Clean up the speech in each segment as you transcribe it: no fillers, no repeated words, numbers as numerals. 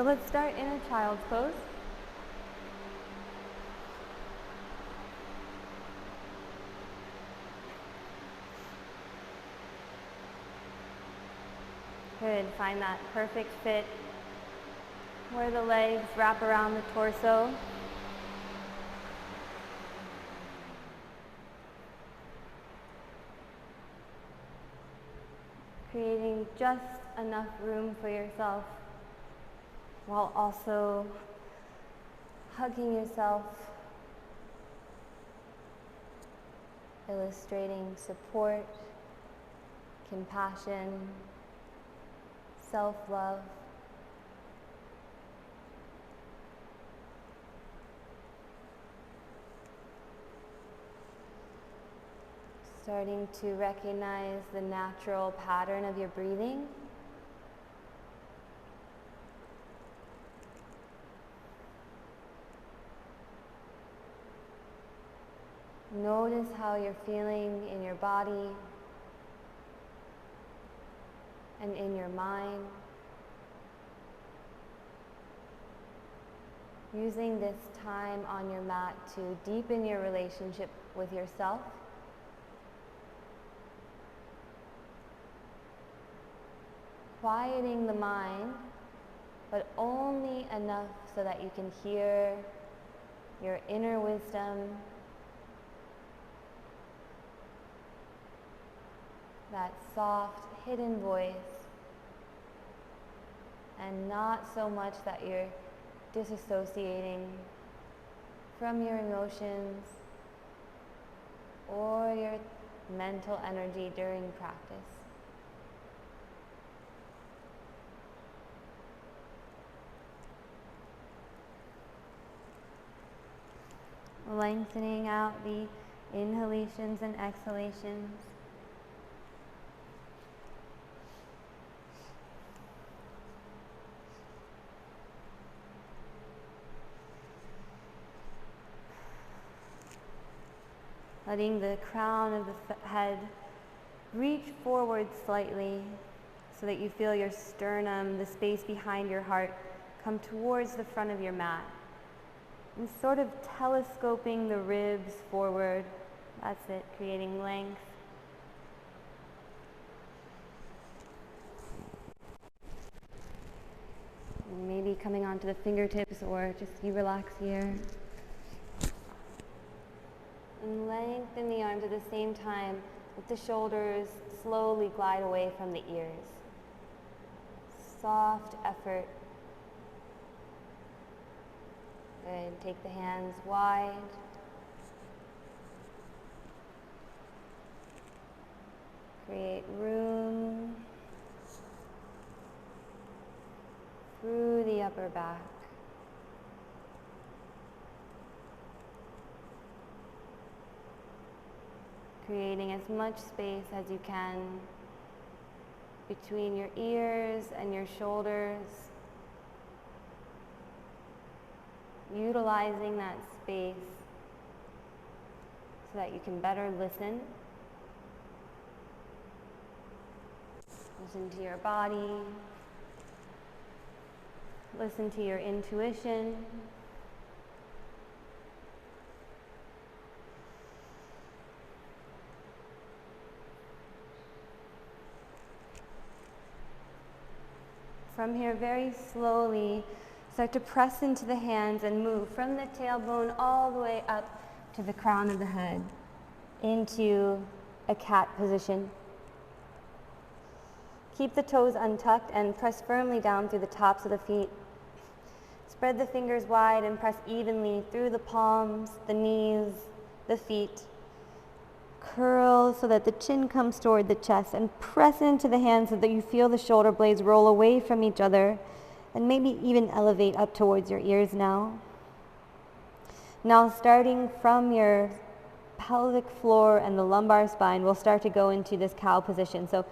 let's start in a child's pose. Good, find that perfect fit where the legs wrap around the torso. Creating just enough room for yourself while also hugging yourself, illustrating support, compassion, self-love. Starting to recognize the natural pattern of your breathing. Notice how you're feeling in your body and in your mind. Using this time on your mat to deepen your relationship with yourself. Quieting the mind, but only enough so that you can hear your inner wisdom, that soft, hidden voice, and not so much that you're disassociating from your emotions or your mental energy during practice. Lengthening out the inhalations and exhalations. Letting the crown of the head reach forward slightly so that you feel your sternum, the space behind your heart, come towards the front of your mat. And sort of telescoping the ribs forward. That's it, creating length. And maybe coming onto the fingertips or just you relax here. And lengthen the arms at the same time. Let the shoulders slowly glide away from the ears. Soft effort. Good. Take the hands wide. Create room through the upper back. Creating as much space as you can between your ears and your shoulders. Utilizing that space so that you can better listen. Listen to your body. Listen to your intuition. From here, very slowly, start to press into the hands and move from the tailbone all the way up to the crown of the head into a cat position. Keep the toes untucked and press firmly down through the tops of the feet. Spread the fingers wide and press evenly through the palms, the knees, the feet. Curl so that the chin comes toward the chest and press into the hands so that you feel the shoulder blades roll away from each other and maybe even elevate up towards your ears now. Now starting from your pelvic floor and the lumbar spine, we'll start to go into this cow position. So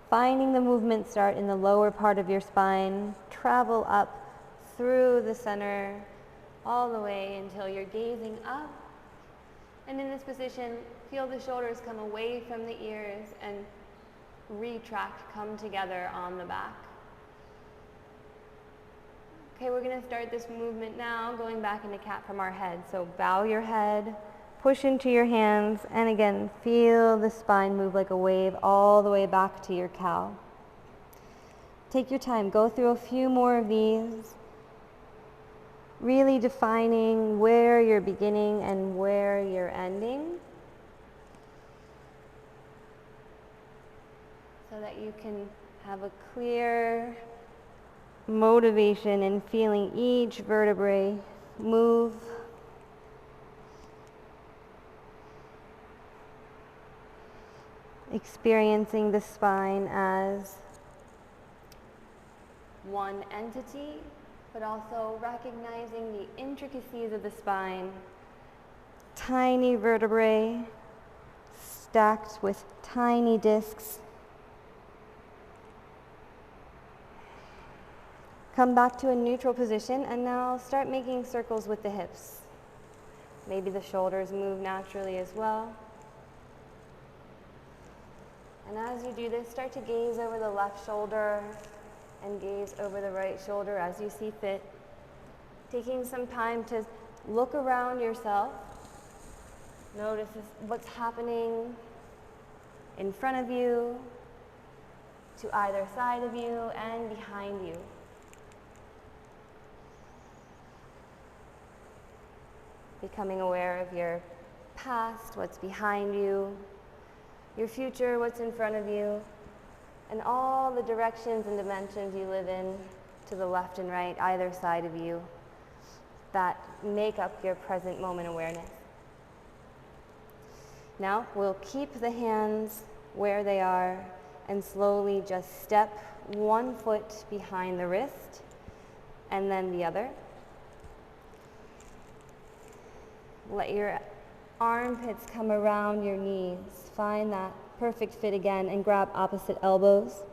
finding the movement start in the lower part of your spine, travel up through the center all the way until you're gazing up. And in this position, feel the shoulders come away from the ears and retract, come together on the back. Okay, we're going to start this movement now, going back into cat from our head. So bow your head, push into your hands, and again, feel the spine move like a wave all the way back to your cow. Take your time, go through a few more of these, really defining where you're beginning and where you're ending, so that you can have a clear motivation in feeling each vertebrae move. Experiencing the spine as one entity, but also recognizing the intricacies of the spine. Tiny vertebrae stacked with tiny discs. Come back to a neutral position and now start making circles with the hips. Maybe the shoulders move naturally as well. And as you do this, start to gaze over the left shoulder and gaze over the right shoulder as you see fit. Taking some time to look around yourself. Notice what's happening in front of you, to either side of you, and behind you. Becoming aware of your past, what's behind you, your future, what's in front of you, and all the directions and dimensions you live in, to the left and right, either side of you, that make up your present moment awareness. Now, we'll keep the hands where they are and slowly just step one foot behind the wrist and then the other. Let your armpits come around your knees. Find that perfect fit again and grab opposite elbows.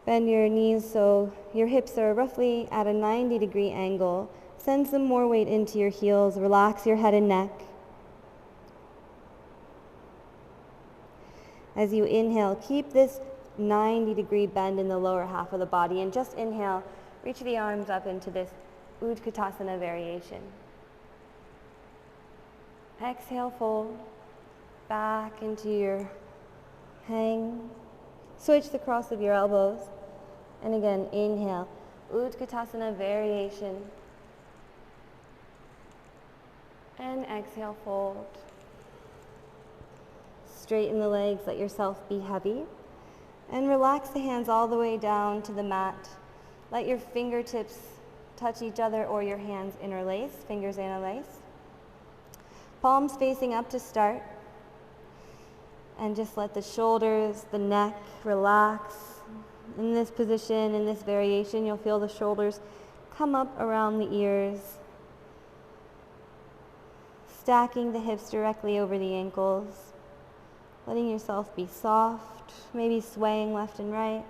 Bend your knees so your hips are roughly at a 90-degree angle. Send some more weight into your heels. Relax your head and neck. As you inhale, keep this 90-degree bend in the lower half of the body, and just inhale, reach the arms up into this Utkatasana variation. Exhale, fold back into your hang. Switch the cross of your elbows. And again, inhale, Utkatasana variation. And exhale, fold. Straighten the legs, let yourself be heavy. And relax the hands all the way down to the mat. Let your fingertips touch each other or your hands interlace, fingers interlace. Palms facing up to start. And just let the shoulders, the neck relax. In this position, in this variation, you'll feel the shoulders come up around the ears. Stacking the hips directly over the ankles. Letting yourself be soft, maybe swaying left and right.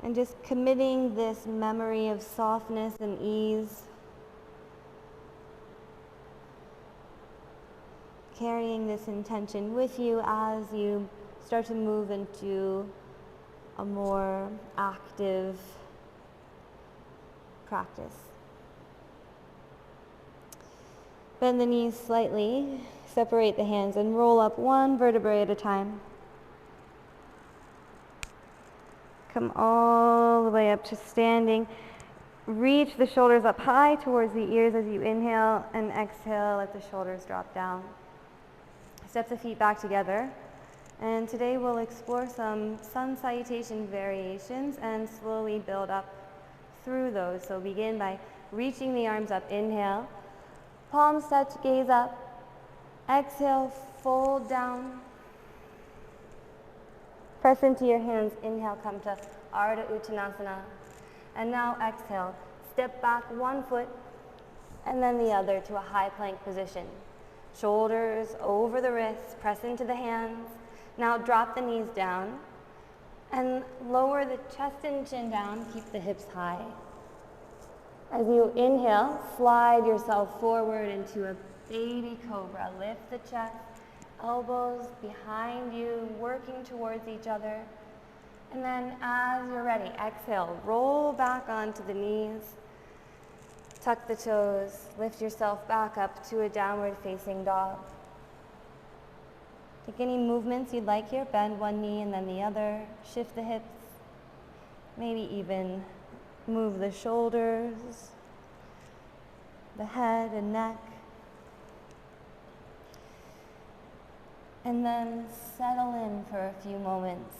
And just committing this memory of softness and ease. Carrying this intention with you as you start to move into a more active practice. Bend the knees slightly, separate the hands, and roll up one vertebrae at a time. Come all the way up to standing. Reach the shoulders up high towards the ears as you inhale, and exhale, let the shoulders drop down. Step the feet back together. And today we'll explore some sun salutation variations and slowly build up through those. So begin by reaching the arms up, inhale. Palms touch, gaze up. Exhale, fold down. Press into your hands, inhale, come to Ardha Uttanasana. And now exhale, step back one foot and then the other to a high plank position. Shoulders over the wrists, press into the hands. Now drop the knees down and lower the chest and chin down, keep the hips high. As you inhale, slide yourself forward into a baby cobra. Lift the chest. Elbows behind you, working towards each other. And then as you're ready, exhale, roll back onto the knees, tuck the toes, lift yourself back up to a downward facing dog. Take any movements you'd like here, bend one knee and then the other, shift the hips, maybe even move the shoulders, the head and neck. And then settle in for a few moments.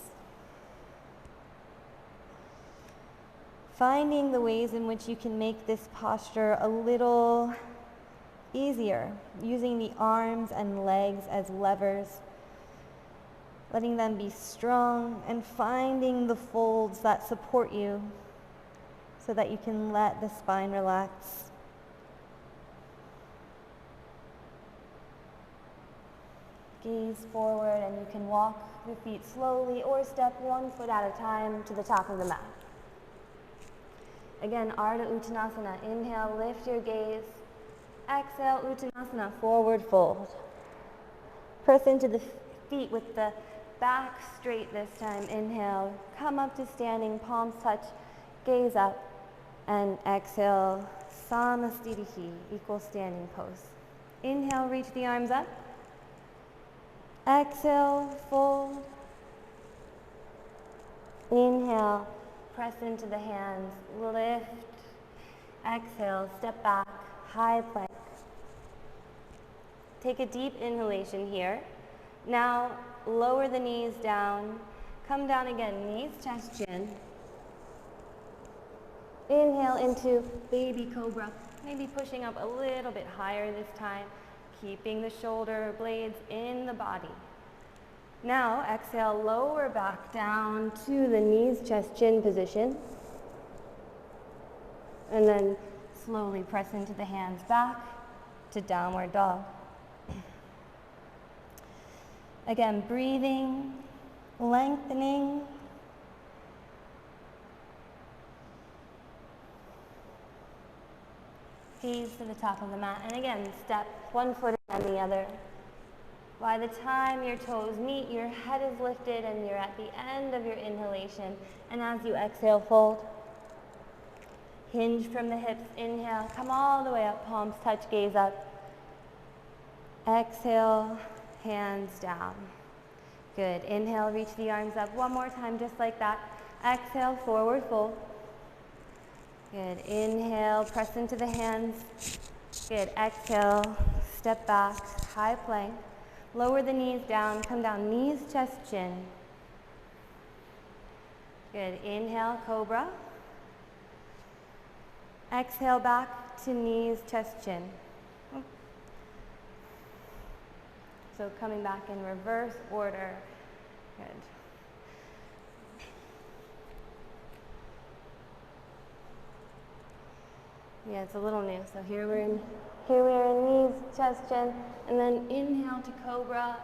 Finding the ways in which you can make this posture a little easier, using the arms and legs as levers, letting them be strong, and finding the folds that support you so that you can let the spine relax. Gaze forward, and you can walk your feet slowly or step one foot at a time to the top of the mat. Again, Ardha Uttanasana. Inhale, lift your gaze. Exhale, Uttanasana, forward fold. Press into the feet with the back straight this time. Inhale, come up to standing, palms touch, gaze up, and exhale, Samastitihi, equal standing pose. Inhale, reach the arms up. Exhale, fold. Inhale, press into the hands, lift. Exhale, step back, high plank. Take a deep inhalation here. Now, lower the knees down. Come down again, knees, chest, chin. Inhale into baby cobra. Maybe pushing up a little bit higher this time, keeping the shoulder blades in the body. Now, exhale, lower back down to the knees, chest, chin position. And then slowly press into the hands back to downward dog. Again, breathing, lengthening. Gaze to the top of the mat. And again, step one foot and the other. By the time your toes meet, your head is lifted and you're at the end of your inhalation. And as you exhale, fold. Hinge from the hips. Inhale, come all the way up, palms touch, gaze up. Exhale, hands down. Good. Inhale, reach the arms up. One more time, just like that. Exhale, forward fold. Good. Inhale, press into the hands. Good. Exhale, step back, high plank. Lower the knees down, come down, knees, chest, chin. Good. Inhale, cobra. Exhale, back to knees, chest, chin. So coming back in reverse order. Good. Yeah, it's a little new. So here we are in knees, chest, chin, and then inhale to cobra,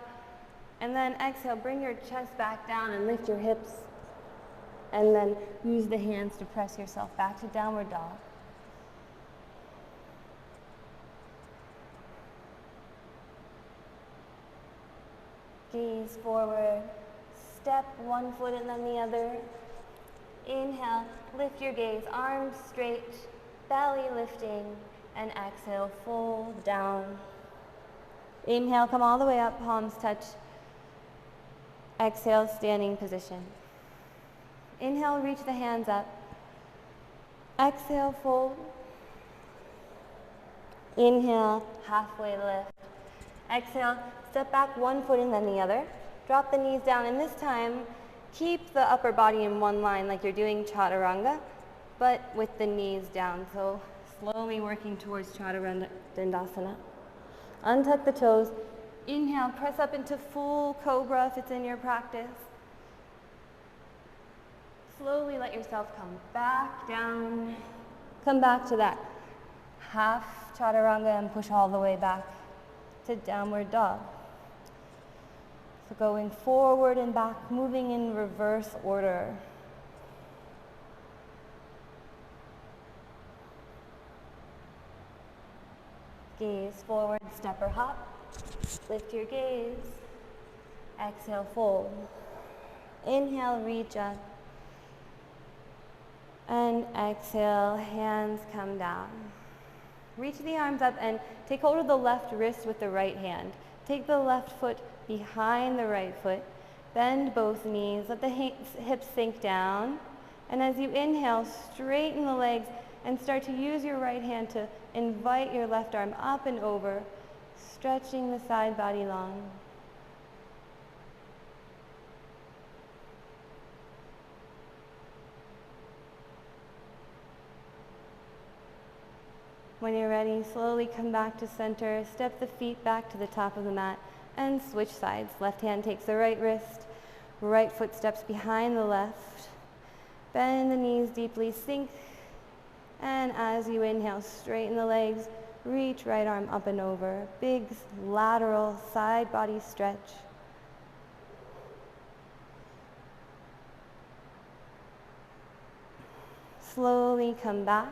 and then exhale, bring your chest back down and lift your hips, and then use the hands to press yourself back to downward dog. Gaze forward, step one foot and then the other. Inhale, lift your gaze, arms straight, belly lifting, and exhale, fold down. Inhale, come all the way up, palms touch. Exhale, standing position. Inhale, reach the hands up. Exhale, fold. Inhale, halfway lift. Exhale, step back one foot and then the other. Drop the knees down, and this time, keep the upper body in one line like you're doing chaturanga, but with the knees down. So slowly working towards chaturanga dandasana. Untuck the toes. Inhale, press up into full cobra if it's in your practice. Slowly let yourself come back down. Come back to that half chaturanga and push all the way back to downward dog. So going forward and back, moving in reverse order. Gaze forward, step or hop. Lift your gaze. Exhale, fold. Inhale, reach up. And exhale, hands come down. Reach the arms up and take hold of the left wrist with the right hand. Take the left foot behind the right foot. Bend both knees, let the hips sink down. And as you inhale, straighten the legs and start to use your right hand to invite your left arm up and over, stretching the side body long. When you're ready, slowly come back to center, step the feet back to the top of the mat, and switch sides. Left hand takes the right wrist, right foot steps behind the left. Bend the knees deeply, sink, and as you inhale, straighten the legs, reach right arm up and over. Big lateral side body stretch. Slowly come back.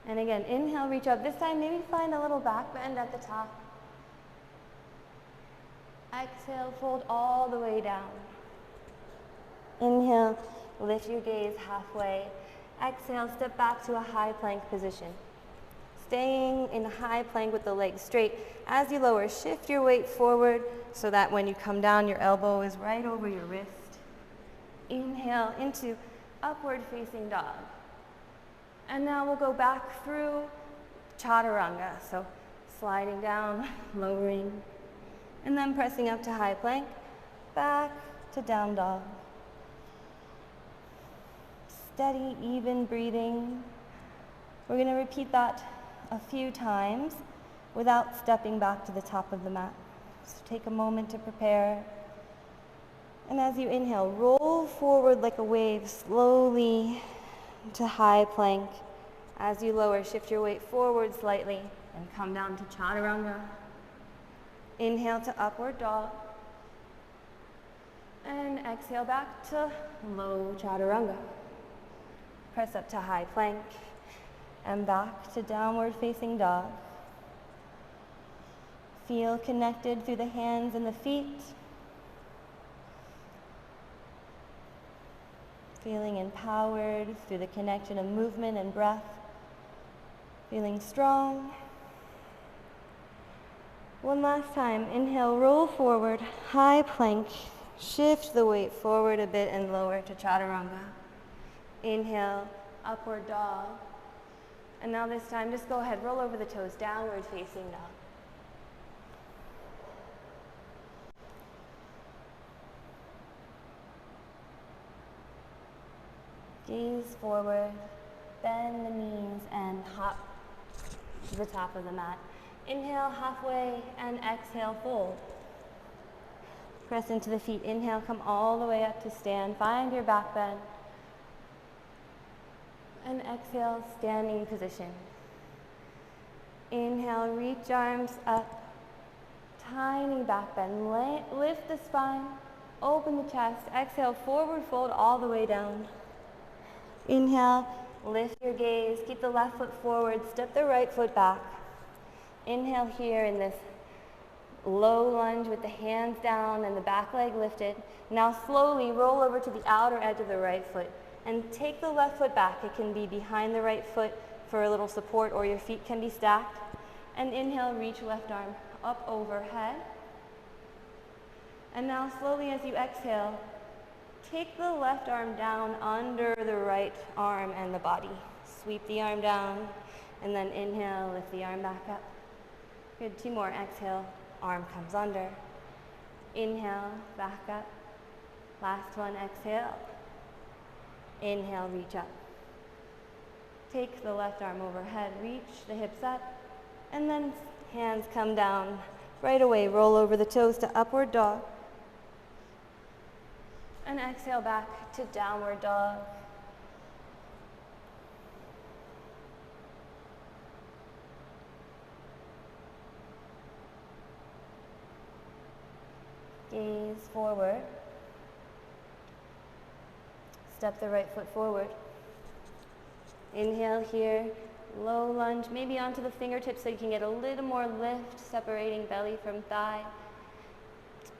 And again, inhale, reach up. This time, maybe find a little back bend at the top. Exhale, fold all the way down. Inhale, lift your gaze halfway. Exhale, step back to a high plank position. Staying in high plank with the legs straight. As you lower, shift your weight forward so that when you come down, your elbow is right over your wrist. Inhale into upward facing dog. And now we'll go back through chaturanga. So sliding down, lowering, and then pressing up to high plank, back to down dog. Steady, even breathing. We're going to repeat that a few times without stepping back to the top of the mat. So take a moment to prepare. And as you inhale, roll forward like a wave slowly to high plank. As you lower, shift your weight forward slightly and come down to chaturanga. Inhale to upward dog. And exhale back to low chaturanga. Press up to high plank and back to downward facing dog. Feel connected through the hands and the feet. Feeling empowered through the connection of movement and breath. Feeling strong. One last time. Inhale, roll forward, high plank. Shift the weight forward a bit and lower to chaturanga. Inhale, upward dog. And now this time, just go ahead, roll over the toes, downward facing dog. Gaze forward, bend the knees, and hop to the top of the mat. Inhale halfway and exhale, fold. Press into the feet. Inhale, come all the way up to stand. Find your back bend. And exhale, standing position. Inhale, reach arms up. Tiny back bend. Lift the spine, open the chest. Exhale, forward fold all the way down. Inhale, lift your gaze, keep the left foot forward, step the right foot back. Inhale here in this low lunge with the hands down and the back leg lifted. Now slowly roll over to the outer edge of the right foot and take the left foot back. It can be behind the right foot for a little support, or your feet can be stacked. And inhale, reach left arm up overhead. And now slowly as you exhale, take the left arm down under the right arm and the body. Sweep the arm down, and then inhale, lift the arm back up. Good, 2 more. Exhale, arm comes under. Inhale, back up. Last one, exhale. Inhale, reach up. Take the left arm overhead, reach the hips up, and then hands come down. Right away, roll over the toes to upward dog. And exhale back to downward dog. Gaze forward. Step the right foot forward. Inhale here, low lunge, maybe onto the fingertips so you can get a little more lift, separating belly from thigh.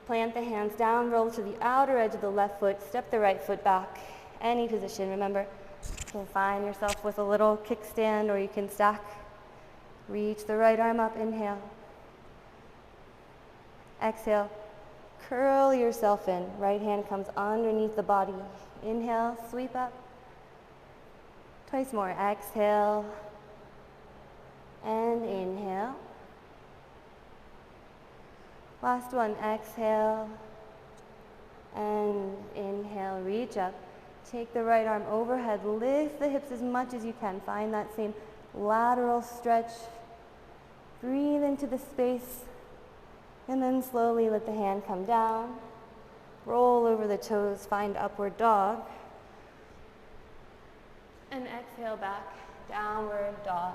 Plant the hands down, roll to the outer edge of the left foot, step the right foot back, any position. Remember, you can find yourself with a little kickstand or you can stack. Reach the right arm up, inhale. Exhale, curl yourself in. Right hand comes underneath the body. Inhale, sweep up. Twice more, exhale and inhale. Last one, exhale and inhale, reach up. Take the right arm overhead, lift the hips as much as you can. Find that same lateral stretch. Breathe into the space and then slowly let the hand come down. Roll over the toes, find upward dog. And exhale back, downward dog.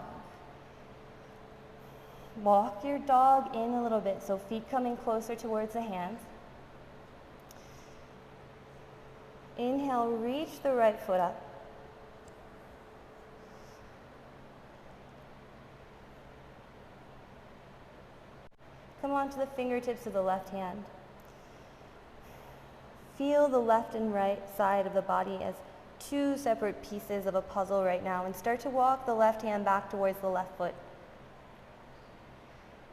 Walk your dog in a little bit, so feet coming closer towards the hands. Inhale, reach the right foot up. Come onto the fingertips of the left hand. Feel the left and right side of the body as two separate pieces of a puzzle right now, and start to walk the left hand back towards the left foot.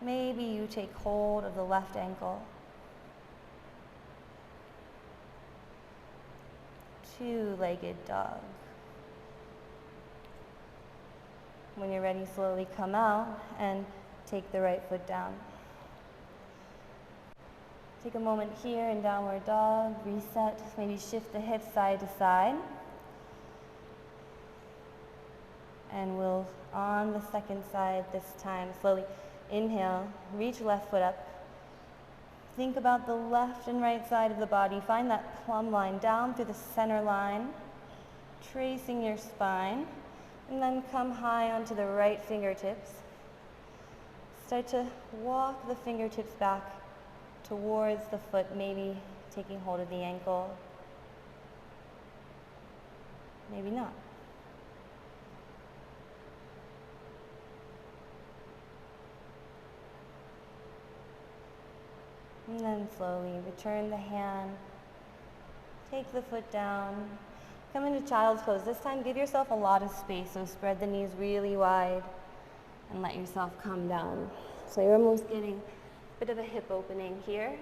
Maybe you take hold of the left ankle. Two-legged dog. When you're ready, slowly come out and take the right foot down. Take a moment here in downward dog, reset, maybe shift the hips side to side. And we'll, on the second side this time, slowly inhale, reach left foot up. Think about the left and right side of the body. Find that plumb line down through the center line, tracing your spine, and then come high onto the right fingertips. Start to walk the fingertips back towards the foot, maybe taking hold of the ankle, maybe not. And then slowly return the hand, take the foot down, come into child's pose. This time give yourself a lot of space, so spread the knees really wide and let yourself come down. So you're almost getting a bit of a hip opening here.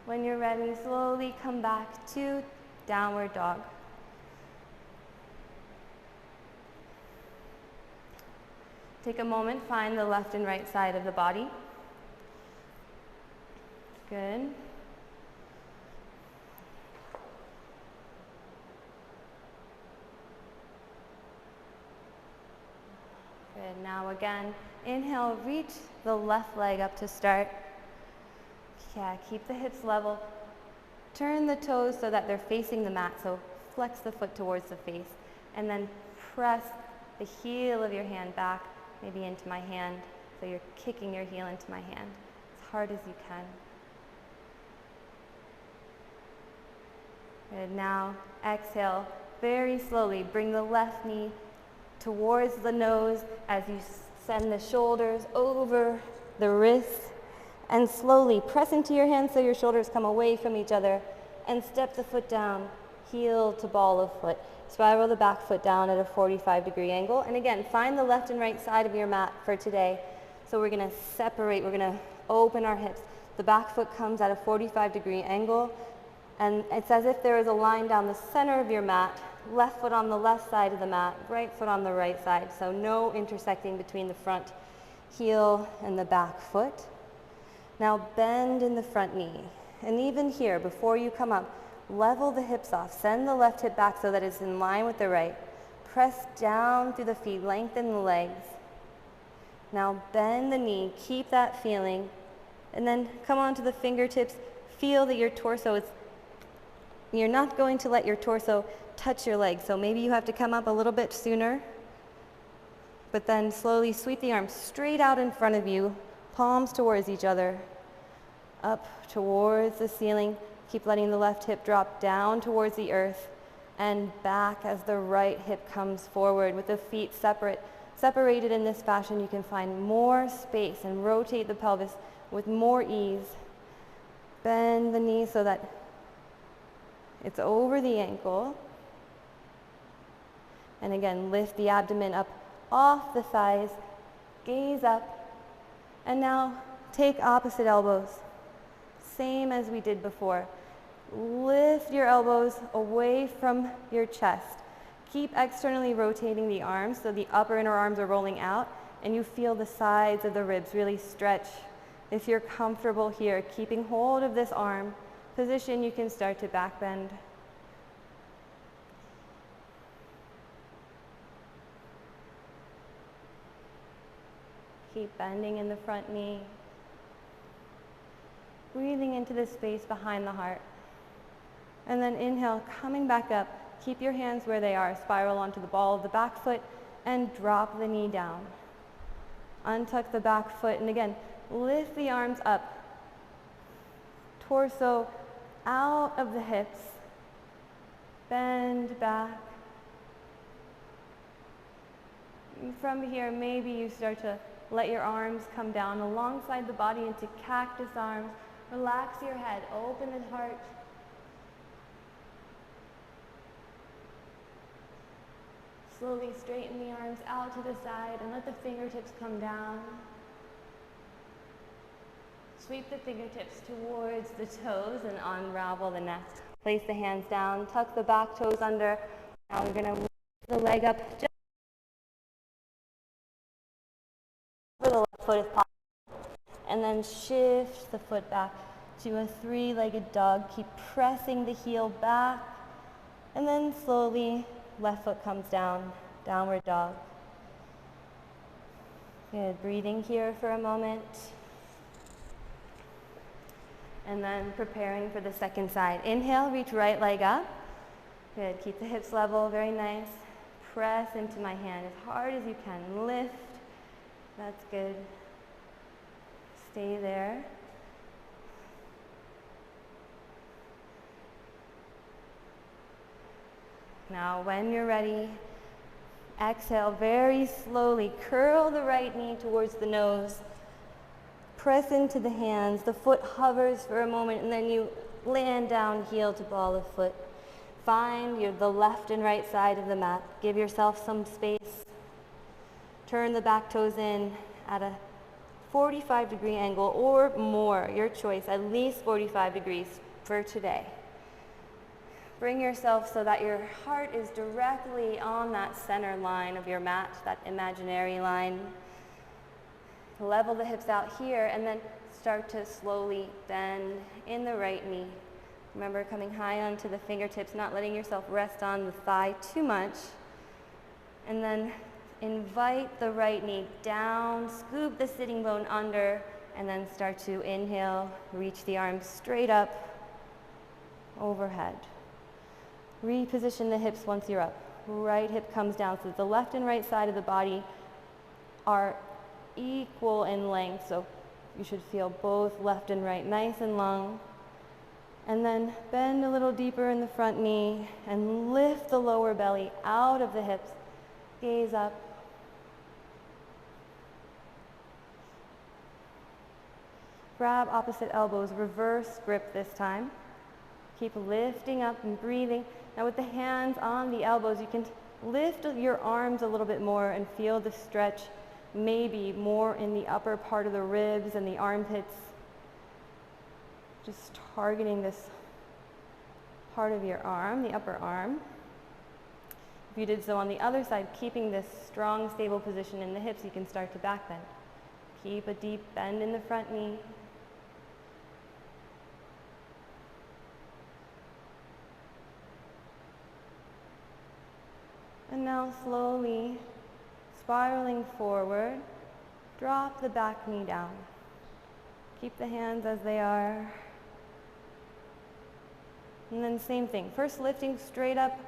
When you're ready, slowly come back to downward dog. Take a moment, find the left and right side of the body. Good. Good, now again, inhale, reach the left leg up to start. Yeah, keep the hips level. Turn the toes so that they're facing the mat, so flex the foot towards the face. And then press the heel of your hand back, maybe into my hand, so you're kicking your heel into my hand as hard as you can. Good, now exhale, very slowly bring the left knee towards the nose as you send the shoulders over the wrists. And slowly press into your hands so your shoulders come away from each other, and step the foot down, heel to ball of foot. Spiral the back foot down at a 45-degree angle. And again, find the left and right side of your mat for today. So we're gonna separate, we're gonna open our hips. The back foot comes at a 45-degree angle, and it's as if there is a line down the center of your mat, left foot on the left side of the mat, right foot on the right side. So no intersecting between the front heel and the back foot. Now bend in the front knee. And even here, before you come up, level the hips off. Send the left hip back so that it's in line with the right. Press down through the feet, lengthen the legs. Now bend the knee, keep that feeling. And then come onto the fingertips. Feel that your torso is, you're not going to let your torso touch your legs. So maybe you have to come up a little bit sooner. But then slowly sweep the arms straight out in front of you. Palms towards each other, up towards the ceiling. Keep letting the left hip drop down towards the earth and back as the right hip comes forward with the feet separated in this fashion. You can find more space and rotate the pelvis with more ease. Bend the knee so that it's over the ankle. And again, lift the abdomen up off the thighs, gaze up, and now take opposite elbows. Same as we did before. Lift your elbows away from your chest. Keep externally rotating the arms so the upper inner arms are rolling out and you feel the sides of the ribs really stretch. If you're comfortable here, keeping hold of this arm position, you can start to back bend. Keep bending in the front knee. Breathing into the space behind the heart. And then inhale, coming back up. Keep your hands where they are. Spiral onto the ball of the back foot and drop the knee down. Untuck the back foot and again, lift the arms up. Torso out of the hips. Bend back. And from here, maybe you start to let your arms come down alongside the body into cactus arms. Relax your head, open the heart. Slowly straighten the arms out to the side and let the fingertips come down. Sweep the fingertips towards the toes and unravel the neck. Place the hands down, tuck the back toes under. Now we're going to lift the leg up just over the left foot if possible. And then shift the foot back to a three-legged dog. Keep pressing the heel back. And then slowly, left foot comes down, downward dog. Good, breathing here for a moment. And then preparing for the second side. Inhale, reach right leg up. Good, keep the hips level, very nice. Press into my hand as hard as you can. Lift, that's good. Stay there. Now, when you're ready, exhale very slowly. Curl the right knee towards the nose. Press into the hands. The foot hovers for a moment, and then you land down, heel to ball of foot. Find the left and right side of the mat. Give yourself some space. Turn the back toes in at a 45-degree angle or more, your choice, at least 45 degrees for today. Bring yourself so that your heart is directly on that center line of your mat, that imaginary line. Level the hips out here and then start to slowly bend in the right knee. Remember, coming high onto the fingertips, not letting yourself rest on the thigh too much. And then invite the right knee down, scoop the sitting bone under, and then start to inhale, reach the arms straight up, overhead. Reposition the hips once you're up. Right hip comes down so that the left and right side of the body are equal in length, so you should feel both left and right nice and long. And then bend a little deeper in the front knee and lift the lower belly out of the hips. Gaze up. Grab opposite elbows, reverse grip this time. Keep lifting up and breathing. Now with the hands on the elbows, you can lift your arms a little bit more and feel the stretch, maybe more in the upper part of the ribs and the armpits. Just targeting this part of your arm, the upper arm. If you did so on the other side, keeping this strong, stable position in the hips, you can start to back bend. Keep a deep bend in the front knee. And now slowly, spiraling forward, drop the back knee down. Keep the hands as they are. And then same thing. First lifting straight up,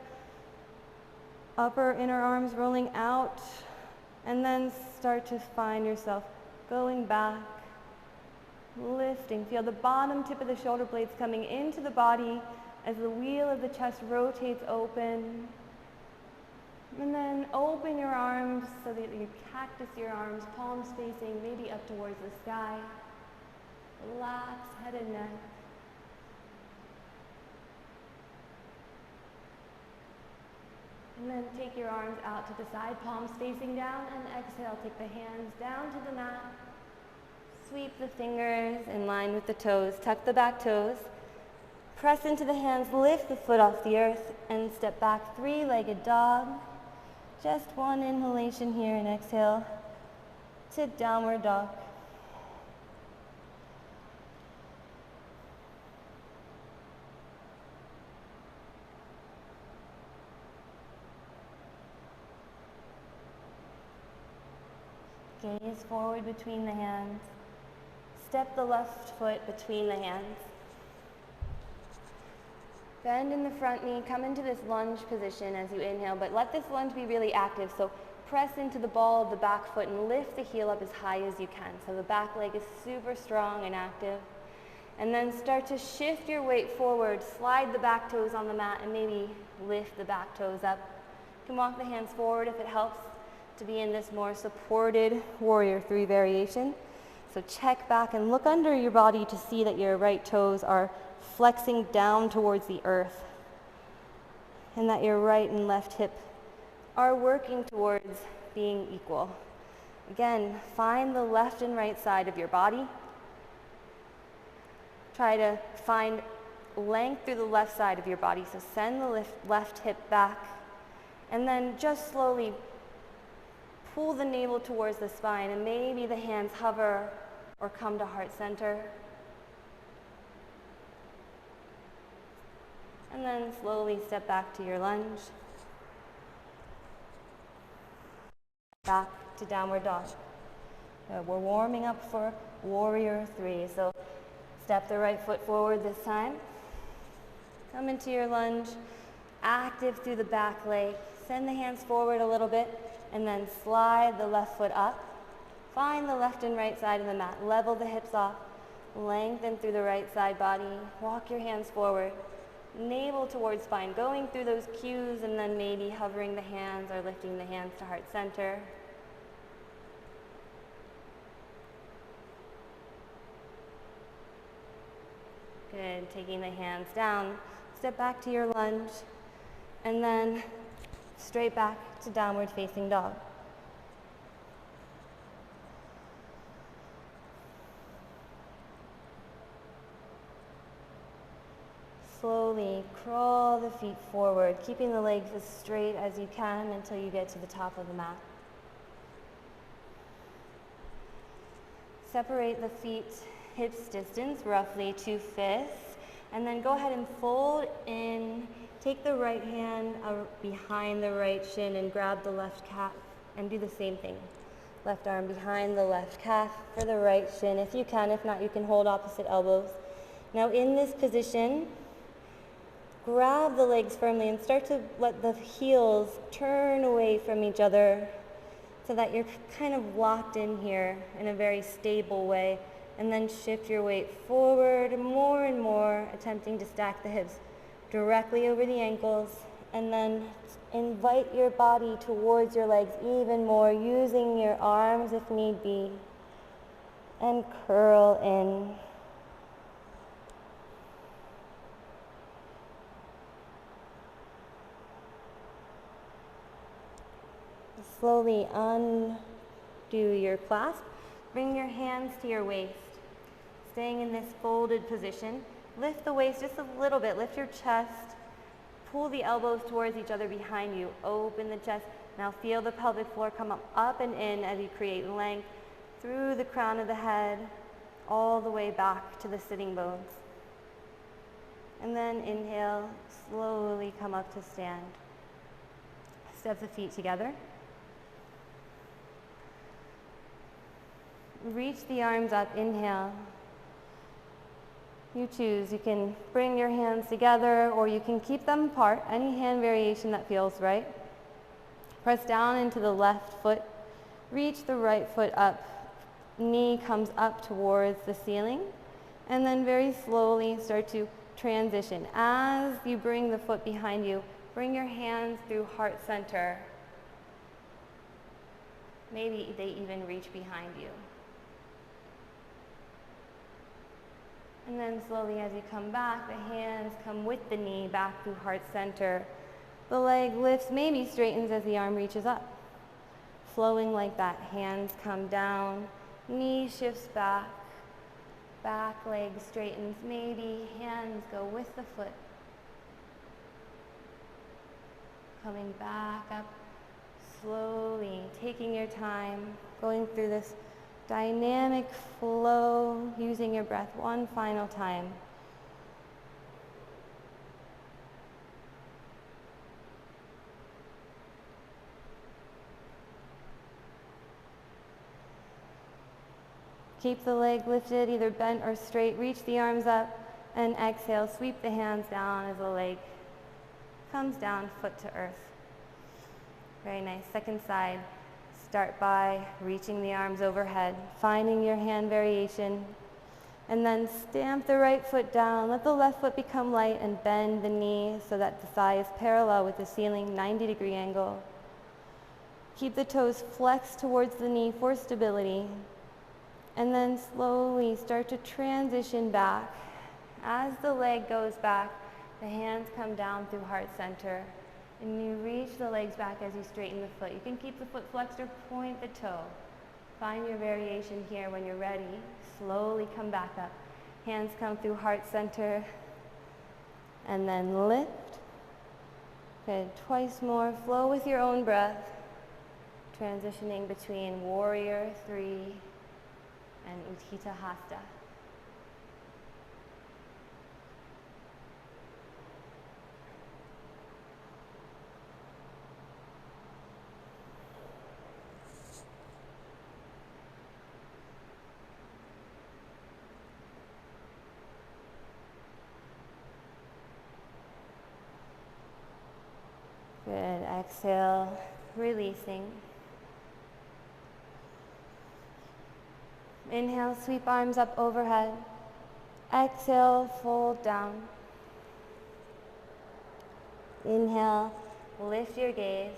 upper inner arms rolling out, and then start to find yourself going back Lifting, feel the bottom tip of the shoulder blades coming into the body as the wheel of the chest rotates open. And then open your arms so that you cactus your arms, palms facing maybe up towards the sky. Relax head and neck. And then take your arms out to the side, palms facing down, and exhale, take the hands down to the mat. Sweep the fingers in line with the toes, tuck the back toes. Press into the hands, lift the foot off the earth, and step back, three-legged dog. Just one inhalation here and exhale to downward dog. Gaze forward between the hands. Step the left foot between the hands. Bend in the front knee, come into this lunge position as you inhale, but let this lunge be really active. So press into the ball of the back foot and lift the heel up as high as you can. So the back leg is super strong and active. And then start to shift your weight forward, slide the back toes on the mat and maybe lift the back toes up. You can walk the hands forward if it helps to be in this more supported warrior 3 variation. So check back and look under your body to see that your right toes are flexing down towards the earth and that your right and left hip are working towards being equal. Again, find the left and right side of your body. Try to find length through the left side of your body. So send the left hip back and then just slowly pull the navel towards the spine and maybe the hands hover or come to heart center. And then slowly step back to your lunge. Back to downward dog. We're warming up for warrior 3. So step the right foot forward this time. Come into your lunge, active through the back leg. Send the hands forward a little bit and then slide the left foot up. Find the left and right side of the mat. Level the hips off. Lengthen through the right side body. Walk your hands forward. Navel towards spine. Going through those cues and then maybe hovering the hands or lifting the hands to heart center. Good. Taking the hands down. Step back to your lunge. And then straight back to downward facing dog. Slowly crawl the feet forward, keeping the legs as straight as you can until you get to the top of the mat. Separate the feet hips distance, roughly 2/5, and then go ahead and fold in. Take the right hand behind the right shin and grab the left calf and do the same thing. Left arm behind the left calf for the right shin if you can. If not, you can hold opposite elbows. Now in this position, grab the legs firmly and start to let the heels turn away from each other so that you're kind of locked in here in a very stable way. And then shift your weight forward more and more, attempting to stack the hips directly over the ankles, and then invite your body towards your legs even more, using your arms if need be, and curl in. Slowly undo your clasp. Bring your hands to your waist. Staying in this folded position. Lift the waist just a little bit. Lift your chest. Pull the elbows towards each other behind you. Open the chest. Now feel the pelvic floor come up and in as you create length through the crown of the head, all the way back to the sitting bones. And then inhale, slowly come up to stand. Step the feet together. Reach the arms up, inhale. You choose. You can bring your hands together or you can keep them apart, any hand variation that feels right. Press down into the left foot. Reach the right foot up. knee comes up towards the ceiling, and then very slowly start to transition. As you bring the foot behind you, bring your hands through heart center. Maybe they even reach behind you. And then slowly as you come back, the hands come with the knee back through heart center. The leg lifts, maybe straightens as the arm reaches up. Flowing like that, hands come down, knee shifts back, back leg straightens, maybe hands go with the foot. Coming back up, slowly, taking your time, going through this dynamic flow, using your breath one final time. Keep the leg lifted, either bent or straight. Reach the arms up and exhale. Sweep the hands down as the leg comes down, foot to earth. Very nice. Second side. Start by reaching the arms overhead, finding your hand variation, and then stamp the right foot down. Let the left foot become light and bend the knee so that the thigh is parallel with the ceiling, 90-degree angle. Keep the toes flexed towards the knee for stability. And then slowly start to transition back. As the leg goes back, the hands come down through heart center. And you reach the legs back as you straighten the foot. You can keep the foot flexed or point the toe. Find your variation here when you're ready. Slowly come back up. Hands come through heart center. And then lift. Good. Twice more. Flow with your own breath. Transitioning between warrior 3 and Utthita Hasta. Good. Exhale, releasing. Inhale, sweep arms up overhead. Exhale, fold down. Inhale, lift your gaze.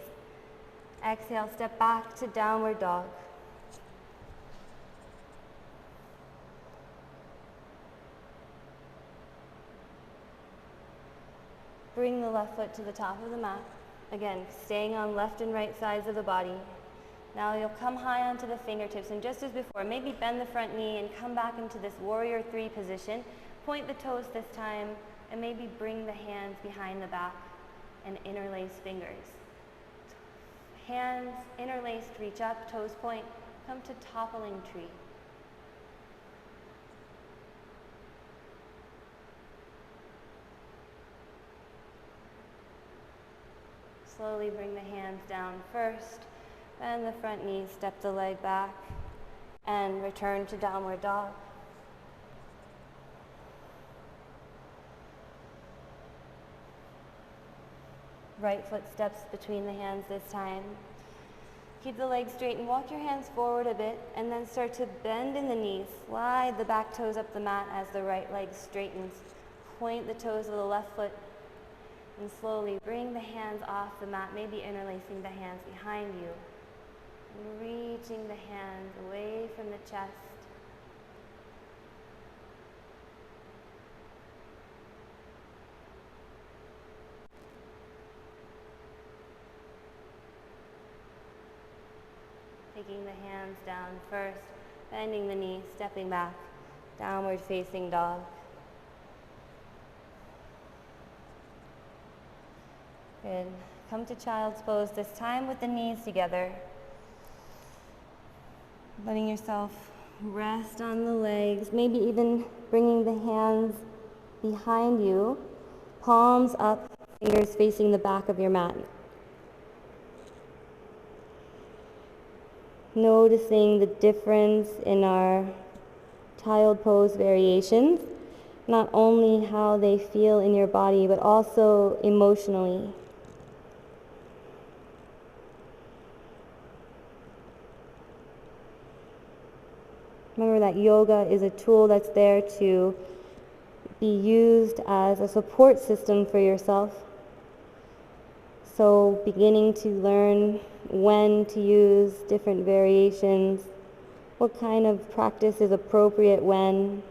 Exhale, step back to downward dog. Bring the left foot to the top of the mat. Again, staying on left and right sides of the body. Now you'll come high onto the fingertips, and just as before, maybe bend the front knee and come back into this warrior 3 position. Point the toes this time, and maybe bring the hands behind the back and interlace fingers. Hands interlaced, reach up, toes point, come to toppling tree. Slowly bring the hands down first. Bend the front knee, step the leg back, and return to downward dog. Right foot steps between the hands this time. Keep the legs straight and walk your hands forward a bit, and then start to bend in the knees. Slide the back toes up the mat as the right leg straightens. Point the toes of the left foot, and slowly bring the hands off the mat, maybe interlacing the hands behind you. And reaching the hands away from the chest. Taking the hands down first, bending the knees, stepping back, downward facing dog. Good. Come to child's pose this time with the knees together. Letting yourself rest on the legs, maybe even bringing the hands behind you, palms up, fingers facing the back of your mat. Noticing the difference in our child pose variations, not only how they feel in your body, but also emotionally. Remember that yoga is a tool that's there to be used as a support system for yourself. So beginning to learn when to use different variations, what kind of practice is appropriate when,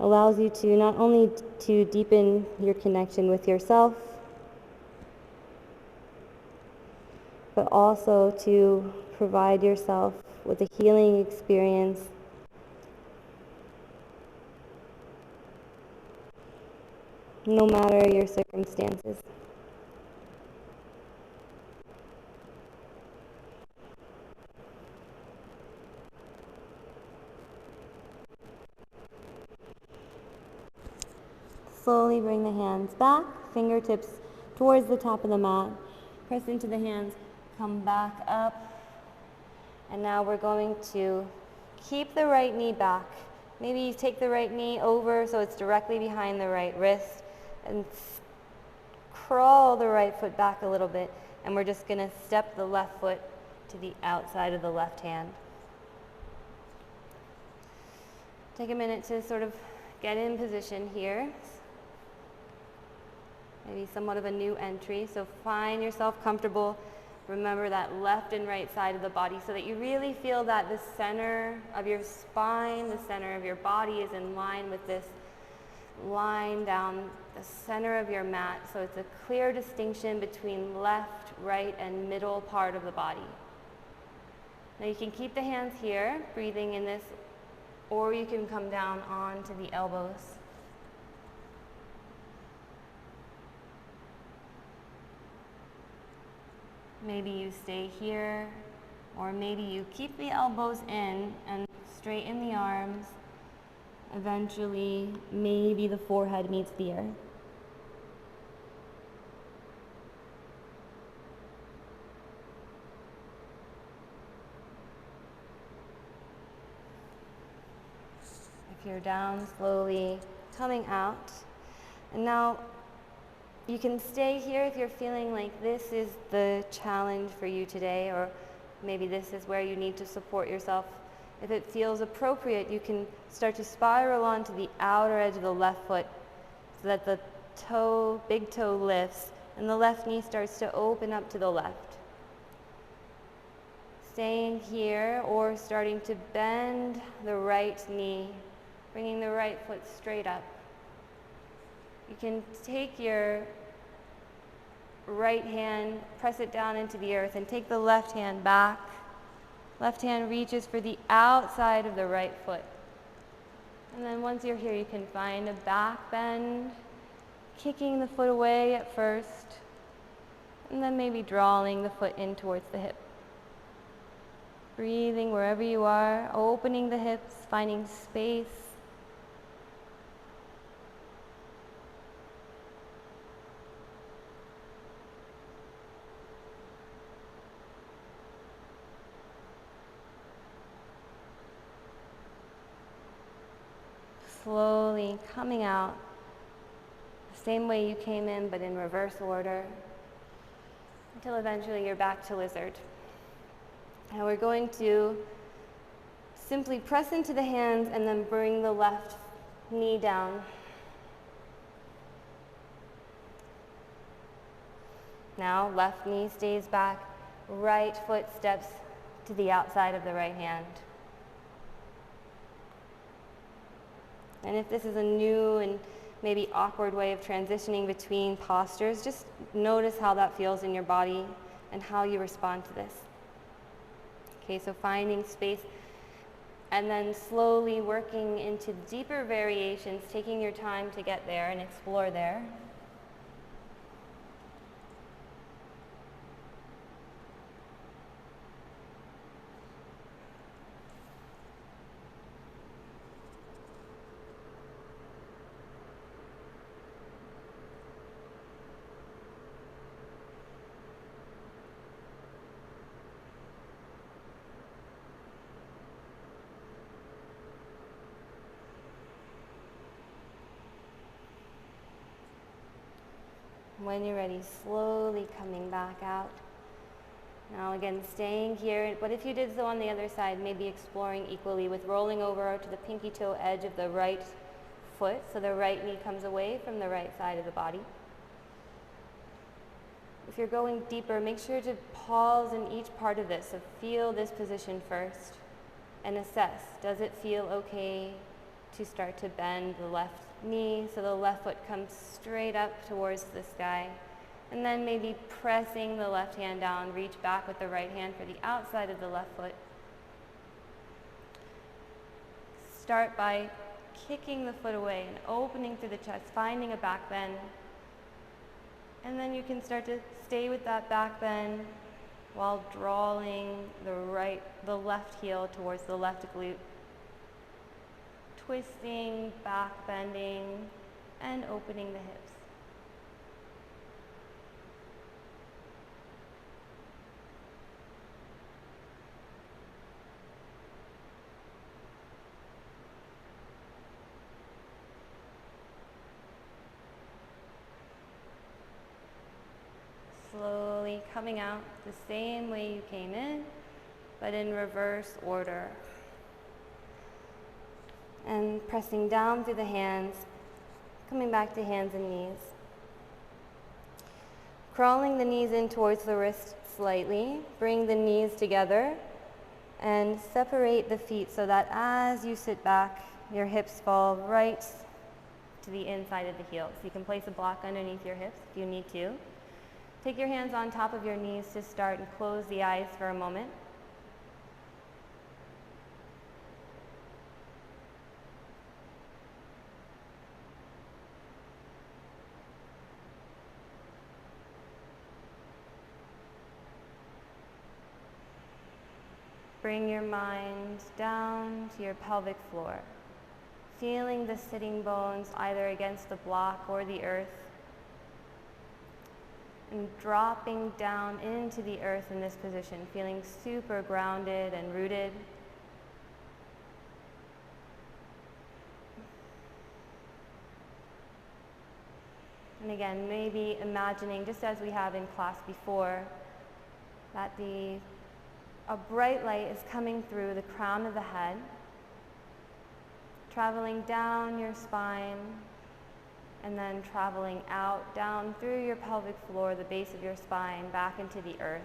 allows you to not only to deepen your connection with yourself, but also to provide yourself with a healing experience no matter your circumstances. Slowly bring the hands back, fingertips towards the top of the mat. Press into the hands, come back up. And now we're going to keep the right knee back. Maybe you take the right knee over so it's directly behind the right wrist and crawl the right foot back a little bit. And we're just going to step the left foot to the outside of the left hand. Take a minute to sort of get in position here. Maybe somewhat of a new entry, so find yourself comfortable. Remember that left and right side of the body so that you really feel that the center of your spine, the center of your body is in line with this line down the center of your mat. So it's a clear distinction between left, right, and middle part of the body. Now you can keep the hands here, breathing in this, or you can come down onto the elbows. Maybe you stay here, or maybe you keep the elbows in and straighten the arms. Eventually, maybe the forehead meets the earth. If you're down, slowly coming out. And now, you can stay here if you're feeling like this is the challenge for you today, or maybe this is where you need to support yourself. If it feels appropriate, you can start to spiral onto the outer edge of the left foot so that the toe, big toe lifts and the left knee starts to open up to the left. Staying here or starting to bend the right knee, bringing the right foot straight up. You can take your right hand, press it down into the earth, and take the left hand back. Left hand reaches for the outside of the right foot. And then once you're here, you can find a back bend, kicking the foot away at first, and then maybe drawing the foot in towards the hip. Breathing wherever you are, opening the hips, finding space. Slowly coming out, the same way you came in, but in reverse order, until eventually you're back to lizard. And we're going to simply press into the hands and then bring the left knee down. Now, left knee stays back, right foot steps to the outside of the right hand. And if this is a new and maybe awkward way of transitioning between postures, just notice how that feels in your body and how you respond to this. Okay, so finding space and then slowly working into deeper variations, taking your time to get there and explore there. When you're ready, slowly coming back out. Now again, staying here, but if you did so on the other side, maybe exploring equally with rolling over to the pinky toe edge of the right foot, so the right knee comes away from the right side of the body. If you're going deeper, make sure to pause in each part of this, so feel this position first and assess, does it feel okay to start to bend the left knee so the left foot comes straight up towards the sky? And then maybe pressing the left hand down, reach back with the right hand for the outside of the left foot. Start by kicking the foot away and opening through the chest, finding a back bend. And then you can start to stay with that back bend while drawing the left heel towards the left glute. Twisting, back bending, and opening the hips. Slowly coming out the same way you came in, but in reverse order. And pressing down through the hands, coming back to hands and knees. Crawling the knees in towards the wrist slightly, bring the knees together and separate the feet so that as you sit back, your hips fall right to the inside of the heels. You can place a block underneath your hips if you need to. Take your hands on top of your knees to start and close the eyes for a moment. Bring your mind down to your pelvic floor, feeling the sitting bones either against the block or the earth, and dropping down into the earth in this position, feeling super grounded and rooted. And again, maybe imagining, just as we have in class before, that a bright light is coming through the crown of the head, traveling down your spine, and then traveling out, down through your pelvic floor, the base of your spine, back into the earth.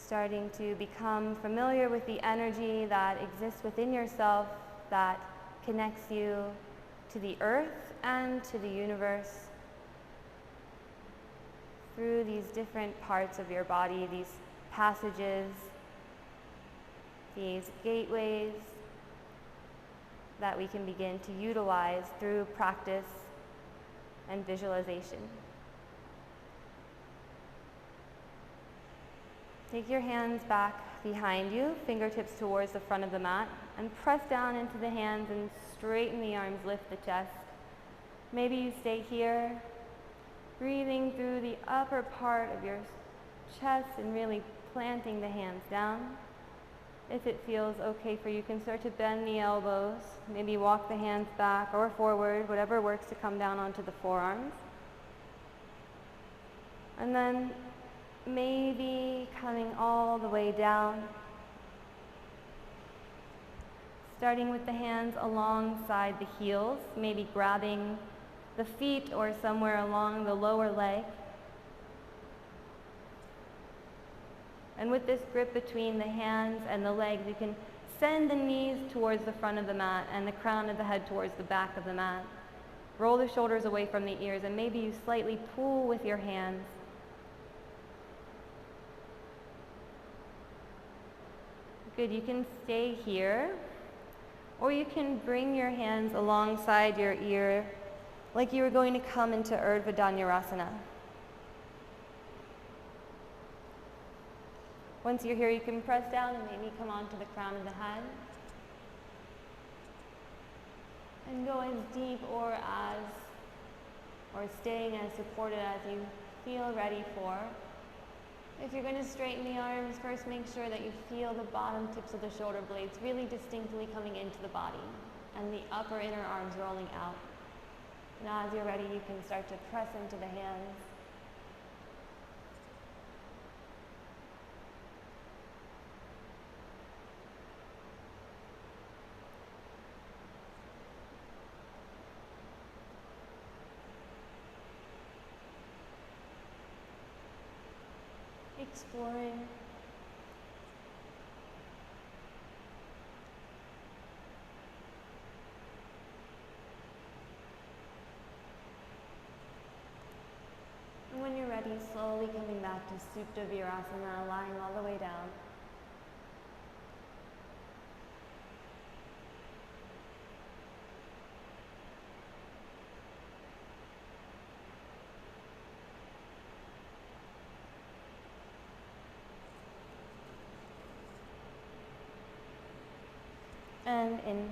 Starting to become familiar with the energy that exists within yourself that connects you to the earth and to the universe through these different parts of your body, these passages, these gateways that we can begin to utilize through practice and visualization. Take your hands back behind you, fingertips towards the front of the mat, and press down into the hands and straighten the arms, lift the chest. Maybe you stay here, breathing through the upper part of your chest and really planting the hands down. If it feels okay for you, you can start to bend the elbows, maybe walk the hands back or forward, whatever works to come down onto the forearms. And then maybe coming all the way down, starting with the hands alongside the heels, maybe grabbing the feet or somewhere along the lower leg. And with this grip between the hands and the legs, you can send the knees towards the front of the mat and the crown of the head towards the back of the mat. Roll the shoulders away from the ears, and maybe you slightly pull with your hands. Good, you can stay here, or you can bring your hands alongside your ear like you were going to come into Urdhva Dhanurasana. Once you're here, you can press down and maybe come onto the crown of the head. And go as deep or staying as supported as you feel ready for. If you're going to straighten the arms, first make sure that you feel the bottom tips of the shoulder blades really distinctly coming into the body and the upper inner arms rolling out. Now as you're ready, you can start to press into the hands. exploring. And when you're ready, slowly coming back to Supta Virasana, lying all the way down. And in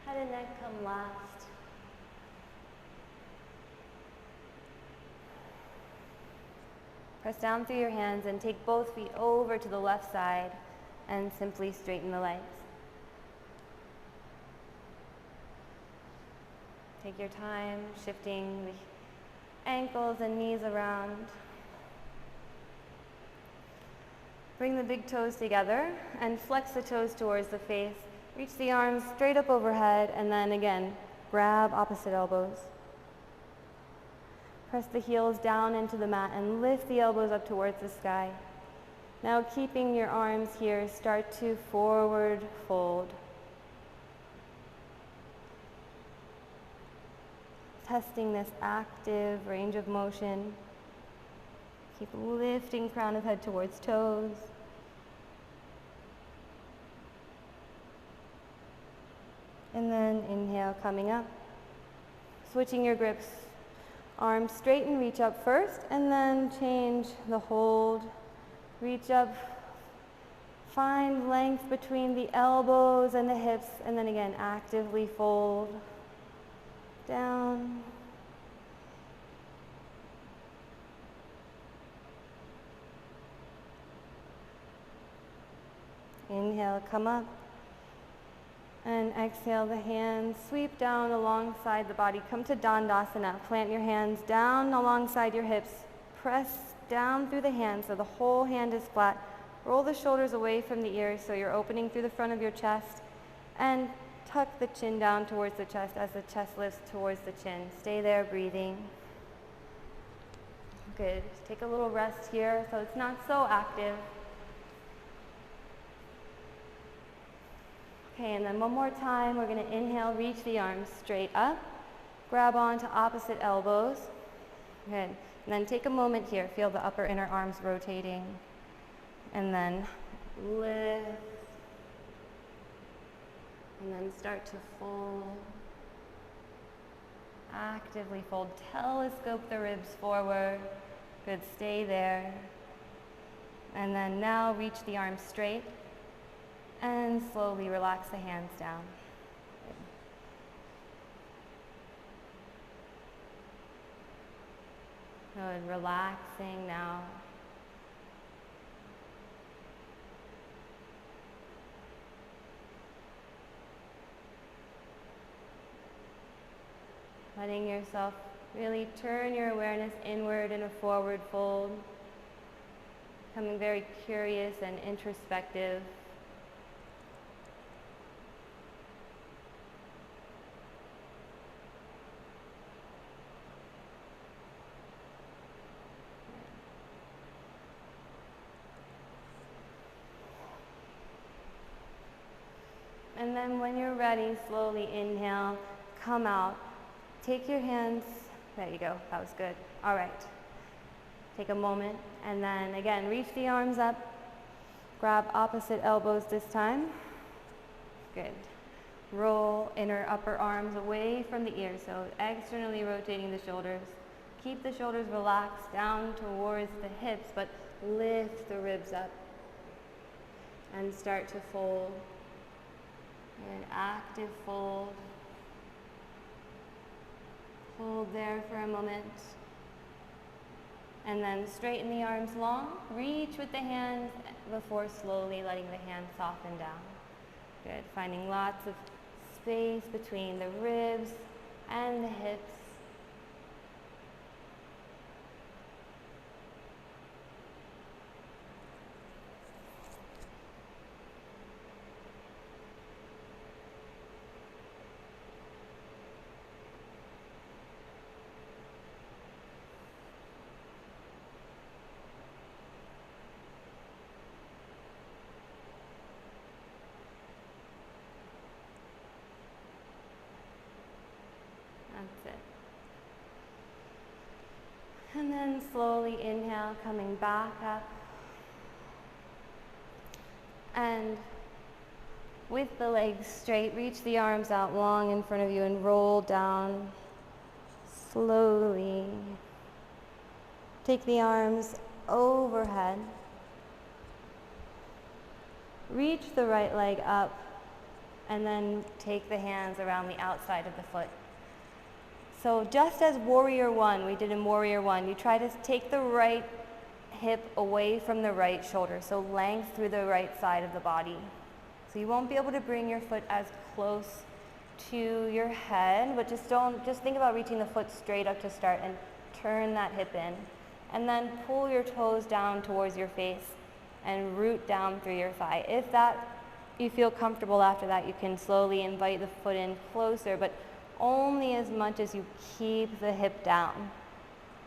head and neck come last. Press down through your hands and take both feet over to the left side and simply straighten the legs. Take your time shifting the ankles and knees around. Bring the big toes together and flex the toes towards the face. Reach the arms straight up overhead and then again, grab opposite elbows. Press the heels down into the mat and lift the elbows up towards the sky. Now keeping your arms here, start to forward fold. Testing this active range of motion. Keep lifting crown of head towards toes. And then inhale, coming up. Switching your grips. Arms straight and reach up first, and then change the hold. Reach up. Find length between the elbows and the hips, and then again, actively fold. Down. Inhale, come up. And exhale, the hands sweep down alongside the body. Come to Dandasana. Plant your hands down alongside your hips. Press down through the hands so the whole hand is flat. Roll the shoulders away from the ears so you're opening through the front of your chest. And tuck the chin down towards the chest as the chest lifts towards the chin. Stay there, breathing. Good. Take a little rest here so it's not so active. Okay, and then one more time, we're going to inhale, reach the arms straight up, grab onto opposite elbows. Good. And then take a moment here, feel the upper inner arms rotating, and then lift, and then start to fold. Actively fold, telescope the ribs forward. Good, stay there. And then now reach the arms straight. And slowly relax the hands down. Good, relaxing now. Letting yourself really turn your awareness inward in a forward fold. Becoming very curious and introspective. And then when you're ready, slowly inhale, come out. Take your hands, there you go, that was good. All right, take a moment and then again, reach the arms up, grab opposite elbows this time. Good. Roll inner upper arms away from the ears, so externally rotating the shoulders. Keep the shoulders relaxed down towards the hips, but lift the ribs up and start to fold. An active fold. Hold there for a moment. And then straighten the arms long. Reach with the hands before slowly letting the hands soften down. Good. Finding lots of space between the ribs and the hips. That's it. And then slowly inhale, coming back up. And with the legs straight, reach the arms out long in front of you and roll down slowly. Take the arms overhead. Reach the right leg up and then take the hands around the outside of the foot. So just as warrior one, we did in warrior one, you try to take the right hip away from the right shoulder, so length through the right side of the body. So you won't be able to bring your foot as close to your head, but just think about reaching the foot straight up to start and turn that hip in. And then pull your toes down towards your face and root down through your thigh. If you feel comfortable after that, you can slowly invite the foot in closer, but only as much as you keep the hip down.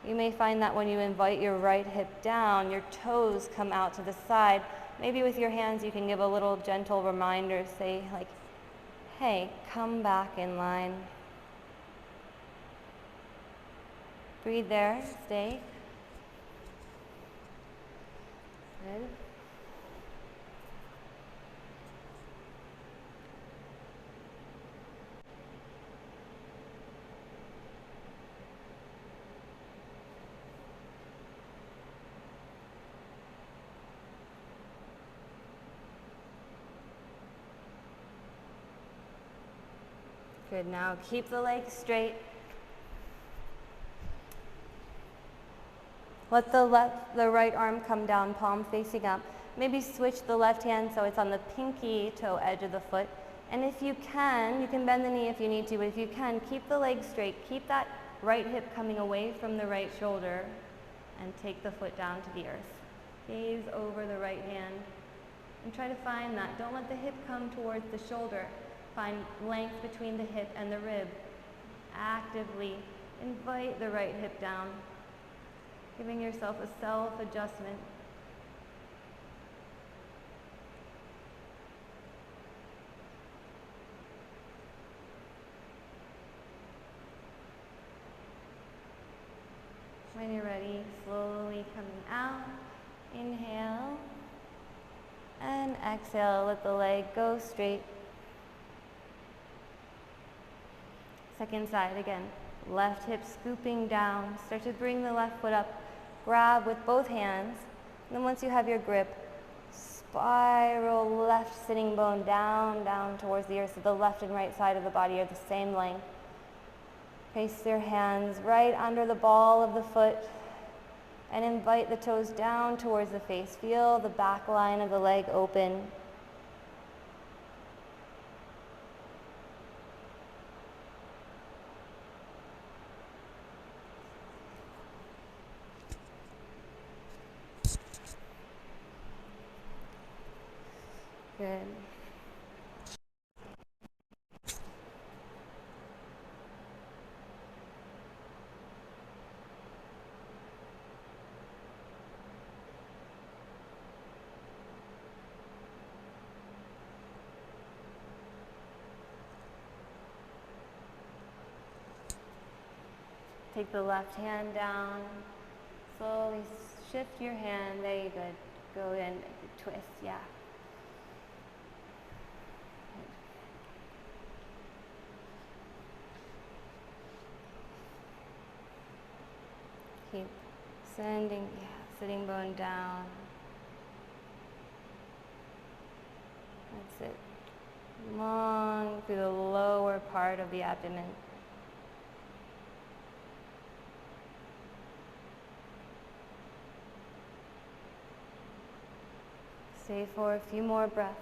You may find that when you invite your right hip down, your toes come out to the side. Maybe with your hands you can give a little gentle reminder, say like, hey, come back in line. Breathe there, stay. Good. Good, now keep the legs straight. Let the right arm come down, palm facing up. Maybe switch the left hand so it's on the pinky toe edge of the foot. And if you can bend the knee if you need to, but if you can, keep the legs straight. Keep that right hip coming away from the right shoulder and take the foot down to the earth. Gaze over the right hand and try to find that. Don't let the hip come towards the shoulder. Find length between the hip and the rib. Actively invite the right hip down, giving yourself a self-adjustment. When you're ready, slowly coming out. Inhale and exhale. Let the leg go straight. Second side again. Left hip scooping down. Start to bring the left foot up. Grab with both hands. And then once you have your grip, spiral left sitting bone down towards the earth, so the left and right side of the body are the same length. Place your hands right under the ball of the foot and invite the toes down towards the face. Feel the back line of the leg open. Good. Take the left hand down. Slowly shift your hand. There you go. Go in, twist, yeah. Keep sending, sitting bone down. That's it. Long through the lower part of the abdomen. Stay for a few more breaths.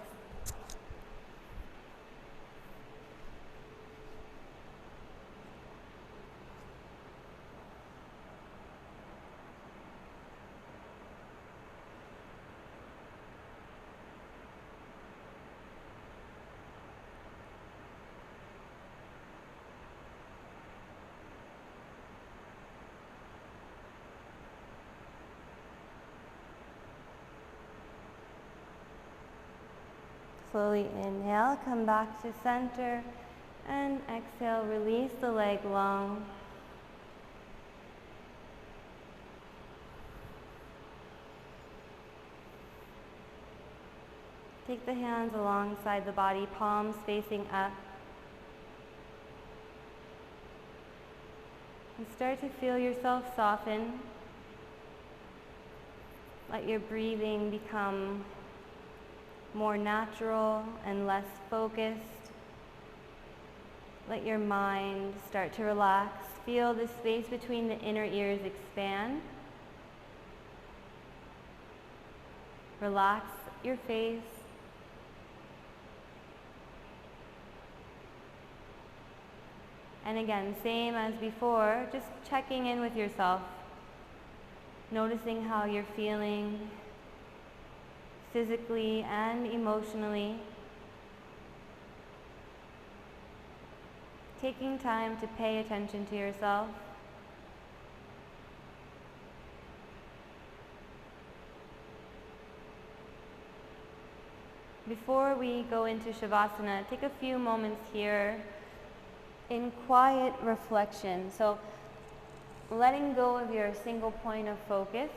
Slowly inhale, come back to center, And exhale, release the leg long. Take the hands alongside the body, palms facing up. And start to feel yourself soften. Let your breathing become more natural and less focused. Let your mind start to relax. Feel the space between the inner ears expand. Relax your face. And again, same as before, just checking in with yourself. Noticing how you're feeling physically and emotionally. Taking time to pay attention to yourself. Before we go into Shavasana, take a few moments here in quiet reflection. So, letting go of your single point of focus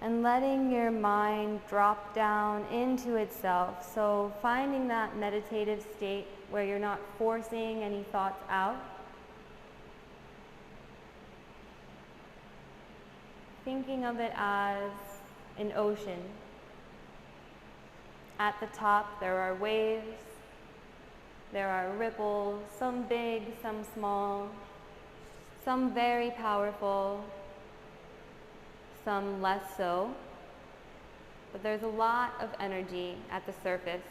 and letting your mind drop down into itself. So finding that meditative state where you're not forcing any thoughts out. Thinking of it as an ocean. At the top there are waves, there are ripples, some big, some small, some very powerful, some less so, but there's a lot of energy at the surface.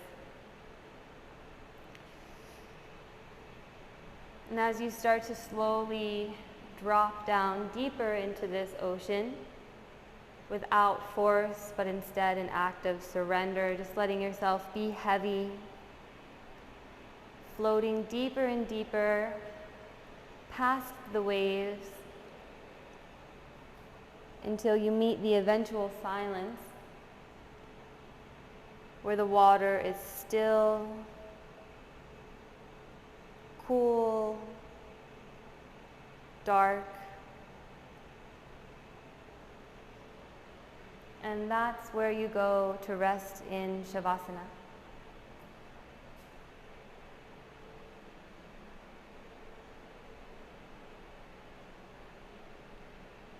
And as you start to slowly drop down deeper into this ocean, without force, but instead an act of surrender, just letting yourself be heavy, floating deeper and deeper past the waves, until you meet the eventual silence, where the water is still, cool, dark, and that's where you go to rest in Shavasana.